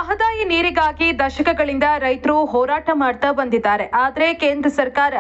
ಮಹದಾಯಿ ನೀರಿಗಾಗಿ ದಶಕಗಳಿಂದ ರೈತರು ಹೋರಾಟ ಮಾಡ್ತಾ ಬಂದಿದ್ದಾರೆ. ಆದರೆ ಕೇಂದ್ರ ಸರ್ಕಾರ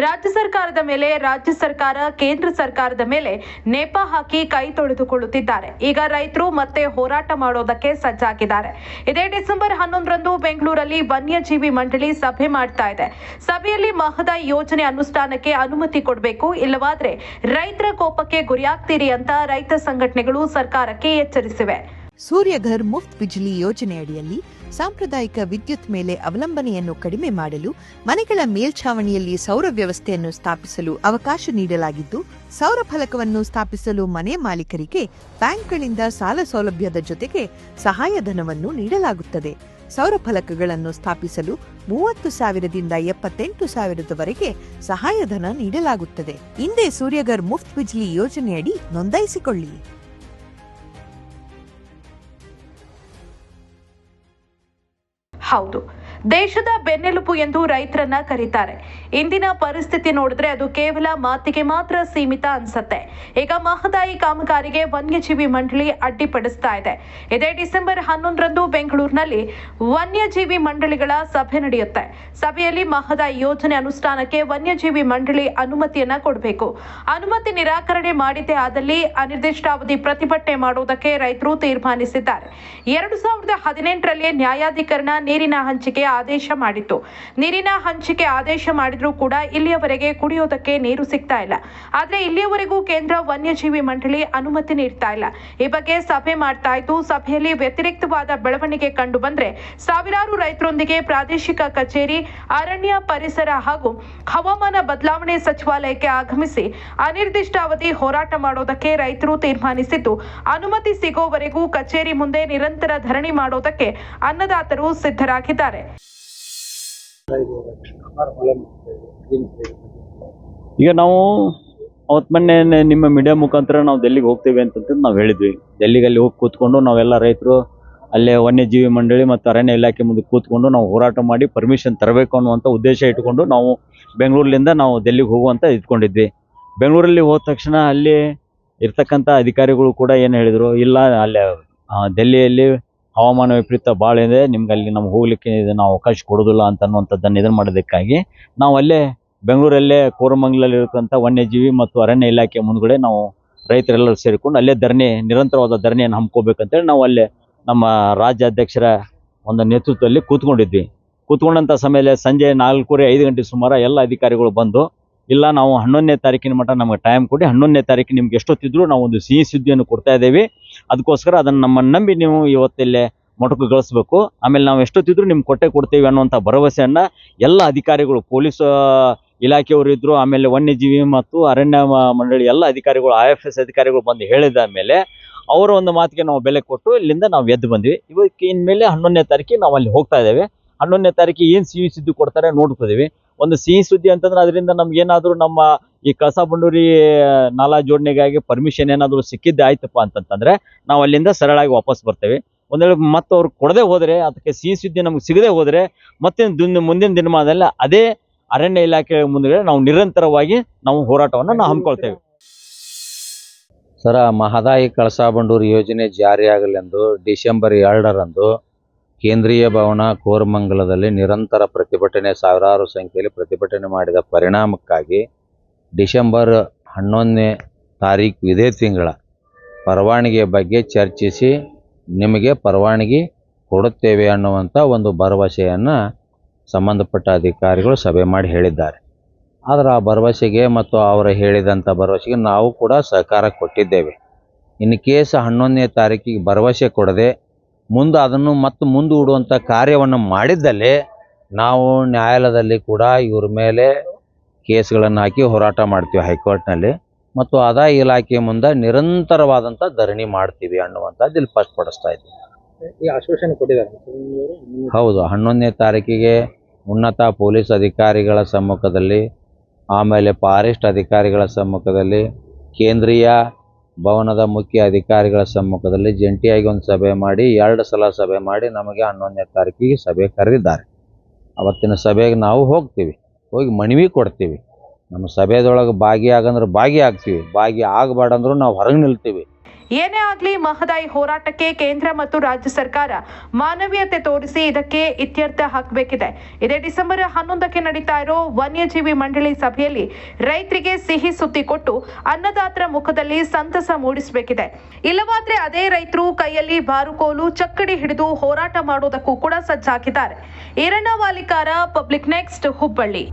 ರಾಜ್ಯ ಸರ್ಕಾರದ ಮೇಲೆ, ರಾಜ್ಯ ಸರ್ಕಾರ ಕೇಂದ್ರ ಸರ್ಕಾರದ ಮೇಲೆ ನೇಪ ಹಾಕಿ ಕೈ ತೊಳೆದುಕೊಳ್ಳುತ್ತಿದ್ದಾರೆ. ಈಗ ರೈತರು ಮತ್ತೆ ಹೋರಾಟ ಮಾಡೋದಕ್ಕೆ ಸಜ್ಜಾಗಿದ್ದಾರೆ. ಇದೇ ಡಿಸೆಂಬರ್ 11ರಂದು ಬೆಂಗಳೂರಲ್ಲಿ ವನ್ಯಜೀವಿ ಮಂಡಳಿ ಸಭೆ ಮಾಡ್ತಾ ಇದೆ. ಸಭೆಯಲ್ಲಿ ಮಹದಾಯಿ ಯೋಜನೆ ಅನುಷ್ಠಾನಕ್ಕೆ ಅನುಮತಿ ಕೊಡಬೇಕು, ಇಲ್ಲವಾದ್ರೆ ರೈತರ ಕೋಪಕ್ಕೆ ಗುರಿಯಾಗ್ತೀರಿ ಅಂತ ರೈತ ಸಂಘಟನೆಗಳು ಸರ್ಕಾರಕ್ಕೆ ಎಚ್ಚರಿಸಿವೆ. ಸೂರ್ಯಘರ್ ಮುಫ್ತ್ ಬಿಜ್ಲಿ ಯೋಜನೆಯಡಿಯಲ್ಲಿ ಸಾಂಪ್ರದಾಯಿಕ ವಿದ್ಯುತ್ ಮೇಲೆ ಅವಲಂಬನೆಯನ್ನು ಕಡಿಮೆ ಮಾಡಲು ಮನೆಗಳ ಮೇಲ್ಛಾವಣಿಯಲ್ಲಿ ಸೌರ ವ್ಯವಸ್ಥೆಯನ್ನು ಸ್ಥಾಪಿಸಲು ಅವಕಾಶ ನೀಡಲಾಗಿದ್ದು, ಸೌರ ಫಲಕವನ್ನು ಸ್ಥಾಪಿಸಲು ಮನೆ ಮಾಲೀಕರಿಗೆ ಬ್ಯಾಂಕ್ಗಳಿಂದ ಸಾಲ ಸೌಲಭ್ಯದ ಜೊತೆಗೆ ಸಹಾಯಧನವನ್ನು ನೀಡಲಾಗುತ್ತದೆ. ಸೌರ ಫಲಕಗಳನ್ನು ಸ್ಥಾಪಿಸಲು 30,000ದಿಂದ 78,000ದವರೆಗೆ ಸಹಾಯಧನ ನೀಡಲಾಗುತ್ತದೆ. ಹಿಂದೆ ಸೂರ್ಯಘರ್ ಮುಫ್ತ್ ಬಿಜ್ಲಿ ಯೋಜನೆಯಡಿ ನೋಂದಾಯಿಸಿಕೊಳ್ಳಿ. ಹೌದು, ದೇಶದ ಬೆನ್ನೆಲುಬು ಎಂದು ರೈತರನ್ನ ಕರೀತಾರೆ. ಇಂದಿನ ಪರಿಸ್ಥಿತಿ ನೋಡಿದ್ರೆ ಅದು ಕೇವಲ ಮಾತಿಗೆ ಮಾತ್ರ ಸೀಮಿತ ಅನ್ಸತ್ತೆ. ಈಗ ಮಹದಾಯಿ ಕಾಮಗಾರಿಗೆ ವನ್ಯಜೀವಿ ಮಂಡಳಿ ಅಡ್ಡಿಪಡಿಸ್ತಾ ಇದೆ. ಇದೇ ಡಿಸೆಂಬರ್ 11ರಂದು ಬೆಂಗಳೂರಿನಲ್ಲಿ ವನ್ಯಜೀವಿ ಮಂಡಳಿಗಳ ಸಭೆ ನಡೆಯುತ್ತೆ. ಸಭೆಯಲ್ಲಿ ಮಹದಾಯಿ ಯೋಜನೆ ಅನುಷ್ಠಾನಕ್ಕೆ ವನ್ಯಜೀವಿ ಮಂಡಳಿ ಅನುಮತಿಯನ್ನ ಕೊಡಬೇಕು. ಅನುಮತಿ ನಿರಾಕರಣೆ ಮಾಡಿದ್ದೇ ಆದಲ್ಲಿ ಅನಿರ್ದಿಷ್ಟಾವಧಿ ಪ್ರತಿಭಟನೆ ಮಾಡುವುದಕ್ಕೆ ರೈತರು ತೀರ್ಮಾನಿಸಿದ್ದಾರೆ. 2018ರಲ್ಲಿ ನ್ಯಾಯಾಧಿಕರಣ ನೀರಿನ ಹಂಚಿಕೆ ಆದೇಶ ಮಾಡಿತ್ತು. ನೀರಿನ ಹಂಚಿಕೆ ಆದೇಶ ಮಾಡಿದ್ರೂ ಕೂಡ ಇಲ್ಲಿಯವರೆಗೆ ಕುಡಿಯೋದಕ್ಕೆ ನೀರು ಸಿಗ್ತಾ ಇಲ್ಲ. ಆದ್ರೆ ಇಲ್ಲಿಯವರೆಗೂ ಕೇಂದ್ರ ವನ್ಯಜೀವಿ ಮಂಡಳಿ ಅನುಮತಿ ನೀಡ್ತಾ ಇಲ್ಲ. ಈ ಬಗ್ಗೆ ಸಭೆ ಮಾಡ್ತಾ ಇದ್ದು, ಸಭೆಯಲ್ಲಿ ವ್ಯತಿರಿಕ್ತವಾದ ಬೆಳವಣಿಗೆ ಕಂಡು ಬಂದ್ರೆ ಸಾವಿರಾರು ರೈತರೊಂದಿಗೆ ಪ್ರಾದೇಶಿಕ ಕಚೇರಿ, ಅರಣ್ಯ, ಪರಿಸರ ಹಾಗೂ ಹವಾಮಾನ ಬದಲಾವಣೆ ಸಚಿವಾಲಯಕ್ಕೆ ಆಗಮಿಸಿ ಅನಿರ್ದಿಷ್ಟಾವಧಿ ಹೋರಾಟ ಮಾಡೋದಕ್ಕೆ ರೈತರು ತೀರ್ಮಾನಿಸಿದ್ದು, ಅನುಮತಿ ಸಿಗೋವರೆಗೂ ಕಚೇರಿ ಮುಂದೆ ನಿರಂತರ ಧರಣಿ ಮಾಡೋದಕ್ಕೆ ಅನ್ನದಾತರು ಸಿದ್ಧರಾಗಿದ್ದಾರೆ. ಈಗ ನಾವು ಅವತ್ತು ಮೊನ್ನೆ ನಿಮ್ಮ ಮೀಡಿಯಾ ಮುಖಾಂತರ ನಾವು ಡೆಲ್ಲಿಗೆ ಹೋಗ್ತೇವೆ ಅಂತಂದು ನಾವು ಹೇಳಿದ್ವಿ. ಡೆಲ್ಲಿಗೆ ಅಲ್ಲಿ ಹೋಗಿ ಕೂತ್ಕೊಂಡು ನಾವೆಲ್ಲ ರೈತರು ಅಲ್ಲೇ ವನ್ಯಜೀವಿ ಮಂಡಳಿ ಮತ್ತು ಅರಣ್ಯ ಇಲಾಖೆ ಮುಂದೆ ಕೂತ್ಕೊಂಡು ನಾವು ಹೋರಾಟ ಮಾಡಿ ಪರ್ಮಿಷನ್ ತರಬೇಕು ಅನ್ನುವಂಥ ಉದ್ದೇಶ ಇಟ್ಕೊಂಡು ನಾವು ಬೆಂಗಳೂರಿನಿಂದ ನಾವು ಡೆಲ್ಲಿಗೆ ಹೋಗುವಂತ ಇಟ್ಕೊಂಡಿದ್ವಿ. ಬೆಂಗಳೂರಲ್ಲಿ ಹೋದ ತಕ್ಷಣ ಅಲ್ಲಿ ಇರ್ತಕ್ಕಂಥ ಅಧಿಕಾರಿಗಳು ಕೂಡ ಏನು ಹೇಳಿದರು, ಇಲ್ಲ ಅಲ್ಲೇ ಡೆಲ್ಲಿಯಲ್ಲಿ ಹವಾಮಾನ ವಿಪರೀತ ಭಾಳ ಇದೆ, ನಿಮ್ಗೆ ಅಲ್ಲಿ ನಮ್ಗೆ ಹೋಗ್ಲಿಕ್ಕೆ ನಾವು ಅವಕಾಶ ಕೊಡೋದಿಲ್ಲ ಅಂತ ಅನ್ನುವಂಥದ್ದನ್ನು ಇದನ್ನು ಮಾಡೋದಕ್ಕಾಗಿ ನಾವು ಅಲ್ಲೇ ಬೆಂಗಳೂರಲ್ಲೇ ಕೋರಮಂಗಲಲ್ಲಿ ಇರತಕ್ಕಂಥ ವನ್ಯಜೀವಿ ಮತ್ತು ಅರಣ್ಯ ಇಲಾಖೆ ಮುಂದ್ಗಡೆ ನಾವು ರೈತರೆಲ್ಲರೂ ಸೇರಿಕೊಂಡು ಅಲ್ಲೇ ನಿರಂತರವಾದ ಧರಣಿಯನ್ನು ಹಮ್ಮಿಕೋಬೇಕಂತೇಳಿ ನಾವು ಅಲ್ಲೇ ನಮ್ಮ ರಾಜ್ಯ ಅಧ್ಯಕ್ಷರ ಒಂದು ನೇತೃತ್ವದಲ್ಲಿ ಕೂತ್ಕೊಂಡಿದ್ವಿ. ಕೂತ್ಕೊಂಡಂಥ ಸಮಯದಲ್ಲಿ ಸಂಜೆ 4:30-5 ಗಂಟೆ ಸುಮಾರು ಎಲ್ಲ ಅಧಿಕಾರಿಗಳು ಬಂದು, ಇಲ್ಲ ನಾವು 11ನೇ ತಾರೀಕಿನ ಮಟ್ಟ ನಮಗೆ ಟೈಮ್ ಕೊಡಿ, 11ನೇ ತಾರೀಕಿಗೆ ನಿಮ್ಗೆ ಎಷ್ಟೊತ್ತಿದ್ರು ನಾವು ಒಂದು ಸಿಹಿ ಸುದ್ದಿಯನ್ನು ಕೊಡ್ತಾ ಇದ್ದೇವೆ, ಅದಕ್ಕೋಸ್ಕರ ಅದನ್ನು ನಮ್ಮನ್ನು ನಂಬಿ ನೀವು ಇವತ್ತಲ್ಲೇ ಮೊಟಕುಗೊಳಿಸ್ಬೇಕು, ಆಮೇಲೆ ನಾವು ಎಷ್ಟೊತ್ತಿದ್ರು ನಿಮ್ಗೆ ಕೊಡ್ತೇವೆ ಅನ್ನುವಂಥ ಭರವಸೆಯನ್ನು ಎಲ್ಲ ಅಧಿಕಾರಿಗಳು, ಪೊಲೀಸ್ ಇಲಾಖೆಯವರು ಇದ್ದರು, ಆಮೇಲೆ ವನ್ಯಜೀವಿ ಮತ್ತು ಅರಣ್ಯ ಮಂಡಳಿ ಎಲ್ಲ ಅಧಿಕಾರಿಗಳು, IFS ಅಧಿಕಾರಿಗಳು ಬಂದು ಹೇಳಿದ ಮೇಲೆ ಅವರ ಒಂದು ಮಾತಿಗೆ ನಾವು ಬೆಲೆ ಕೊಟ್ಟು ಇಲ್ಲಿಂದ ನಾವು ಎದ್ದು ಬಂದ್ವಿ. ಇವಕ್ಕೆ ಇನ್ಮೇಲೆ 11ನೇ ತಾರೀಕಿಗೆ ನಾವು ಅಲ್ಲಿ ಹೋಗ್ತಾ ಇದ್ದೇವೆ. 11ನೇ ತಾರೀಕಿಗೆ ಏನು ಸಿಹಿ ಸುದ್ದಿ ಕೊಡ್ತಾರೆ ನೋಡ್ತಿದ್ದೀವಿ. ಒಂದು ಸಿಹಿ ಸುದ್ದಿ ಅಂತಂದ್ರೆ ಅದರಿಂದ ನಮ್ಗೆ ಏನಾದರೂ ನಮ್ಮ ಈ ಕಳಸಾ ಬಂಡೂರಿ ನಾಲಾ ಜೋಡಣೆಗಾಗಿ ಪರ್ಮಿಷನ್ ಏನಾದರೂ ಸಿಕ್ಕಿದ್ದೆ ಆಯ್ತಪ್ಪ ಅಂತಂತಂದ್ರೆ ನಾವು ಅಲ್ಲಿಂದ ಸರಳಾಗಿ ವಾಪಸ್ ಬರ್ತೇವೆ. ಒಂದು ವೇಳೆ ಮತ್ತೆ ಅವ್ರು ಕೊಡದೆ ಹೋದರೆ, ಅದಕ್ಕೆ ಸಿಹಿ ಸುದ್ದಿ ನಮ್ಗೆ ಸಿಗದೆ ಹೋದರೆ ಮತ್ತೆ ಮುಂದಿನ ದಿನಮಾನದಲ್ಲಿ ಅದೇ ಅರಣ್ಯ ಇಲಾಖೆ ಮುಂದೆ ನಾವು ನಿರಂತರವಾಗಿ ನಾವು ಹೋರಾಟವನ್ನು ನಾವು ಹಮ್ಮಿಕೊಳ್ತೇವೆ. ಸರ, ಮಹದಾಯಿ ಕಳಸಾ ಬಂಡೂರಿ ಯೋಜನೆ ಜಾರಿಯಾಗಲೆಂದು ಡಿಸೆಂಬರ್ 2ರಂದು ಕೇಂದ್ರೀಯ ಭವನ ಕೋರಮಂಗಲದಲ್ಲಿ ನಿರಂತರ ಪ್ರತಿಭಟನೆ, ಸಾವಿರಾರು ಸಂಖ್ಯೆಯಲ್ಲಿ ಪ್ರತಿಭಟನೆ ಮಾಡಿದ ಪರಿಣಾಮಕ್ಕಾಗಿ ಡಿಸೆಂಬರ್ 11ನೇ ತಾರೀಕು ಇದೇ ತಿಂಗಳ ಪರವಾನಗಿಯ ಬಗ್ಗೆ ಚರ್ಚಿಸಿ ನಿಮಗೆ ಪರವಾನಗಿ ಕೊಡುತ್ತೇವೆ ಅನ್ನುವಂಥ ಒಂದು ಭರವಸೆಯನ್ನು ಸಂಬಂಧಪಟ್ಟ ಅಧಿಕಾರಿಗಳು ಸಭೆ ಮಾಡಿ ಹೇಳಿದ್ದಾರೆ. ಆದರೆ ಆ ಭರವಸೆಗೆ ಮತ್ತು ಅವರು ಹೇಳಿದಂಥ ಭರವಸೆಗೆ ನಾವು ಕೂಡ ಸಹಕಾರ ಕೊಟ್ಟಿದ್ದೇವೆ. ಇನ್ ಕೇಸ್ 11ನೇ ತಾರೀಕಿಗೆ ಭರವಸೆ ಕೊಡದೆ ಮುಂದೆ ಅದನ್ನು ಮತ್ತು ಮುಂದೂಡುವಂಥ ಕಾರ್ಯವನ್ನು ಮಾಡಿದ್ದಲ್ಲಿ ನಾವು ನ್ಯಾಯಾಲಯದಲ್ಲಿ ಕೂಡ ಇವ್ರ ಮೇಲೆ ಕೇಸ್ಗಳನ್ನು ಹಾಕಿ ಹೋರಾಟ ಮಾಡ್ತೀವಿ ಹೈಕೋರ್ಟ್ನಲ್ಲಿ, ಮತ್ತು ಆದಾಯ ಇಲಾಖೆ ಮುಂದೆ ನಿರಂತರವಾದಂಥ ಧರಣಿ ಮಾಡ್ತೀವಿ ಅನ್ನುವಂಥದ್ದು ಇಲ್ಲಿ ಸ್ಪಷ್ಟಪಡಿಸ್ತಾ ಇದ್ದೀವಿ. ಆಶ್ವಾಸನೆ ಕೊಟ್ಟಿದ್ದಾರೆ. ಹೌದು, 11ನೇ ತಾರೀಕಿಗೆ ಉನ್ನತ ಪೊಲೀಸ್ ಅಧಿಕಾರಿಗಳ ಸಮ್ಮುಖದಲ್ಲಿ, ಆಮೇಲೆ ಫಾರೆಸ್ಟ್ ಅಧಿಕಾರಿಗಳ ಸಮ್ಮುಖದಲ್ಲಿ, ಕೇಂದ್ರೀಯ ಭವನದ ಮುಖ್ಯ ಅಧಿಕಾರಿಗಳ ಸಮ್ಮುಖದಲ್ಲಿ ಜಂಟಿಯಾಗಿ ಒಂದು ಸಭೆ ಮಾಡಿ 2 ಸಲ ಸಭೆ ಮಾಡಿ ನಮಗೆ 11ನೇ ತಾರೀಕಿಗೆ ಸಭೆ ಕರೆದಿದ್ದಾರೆ. ಅವತ್ತಿನ ಸಭೆಗೆ ನಾವು ಹೋಗ್ತೀವಿ, ಹೋಗಿ ಮನವಿ ಕೊಡ್ತೀವಿ. ನಮ್ಮ ಸಭೆದೊಳಗೆ ಭಾಗಿಯಾಗಂದ್ರೆ ಭಾಗಿಯಾಗ್ತೀವಿ, ಭಾಗಿ ಆಗಬಾರ್ದಂದ್ರೂ ನಾವು ಹೊರಗೆ ನಿಲ್ತೀವಿ. ಏನೇ ಆಗಲಿ ಮಹದಾಯಿ ಹೋರಾಟಕ್ಕೆ ಕೇಂದ್ರ ಮತ್ತು ರಾಜ್ಯ ಸರ್ಕಾರ ಮಾನವೀಯತೆ ತೋರಿಸಿ ಇದಕ್ಕೆ ಇತ್ಯರ್ಥ ಹಾಕಬೇಕಿದೆ. ಇದೇ ಡಿಸೆಂಬರ್ 11ಕ್ಕೆ ನಡೀತಾ ಇರೋ ವನ್ಯಜೀವಿ ಮಂಡಳಿ ಸಭೆಯಲ್ಲಿ ರೈತರಿಗೆ ಸಿಹಿ ಸುದ್ದಿ ಕೊಟ್ಟು ಅನ್ನದಾತರ ಮುಖದಲ್ಲಿ ಸಂತಸ ಮೂಡಿಸಬೇಕಿದೆ. ಇಲ್ಲವಾದ್ರೆ ಅದೇ ರೈತರು ಕೈಯಲ್ಲಿ ಬಾರುಕೋಲು ಚಕ್ಕಡಿ ಹಿಡಿದು ಹೋರಾಟ ಮಾಡೋದಕ್ಕೂ ಕೂಡ ಸಜ್ಜಾಗಿದ್ದಾರೆ. Iranna Walikar, Public Next, Hubballi.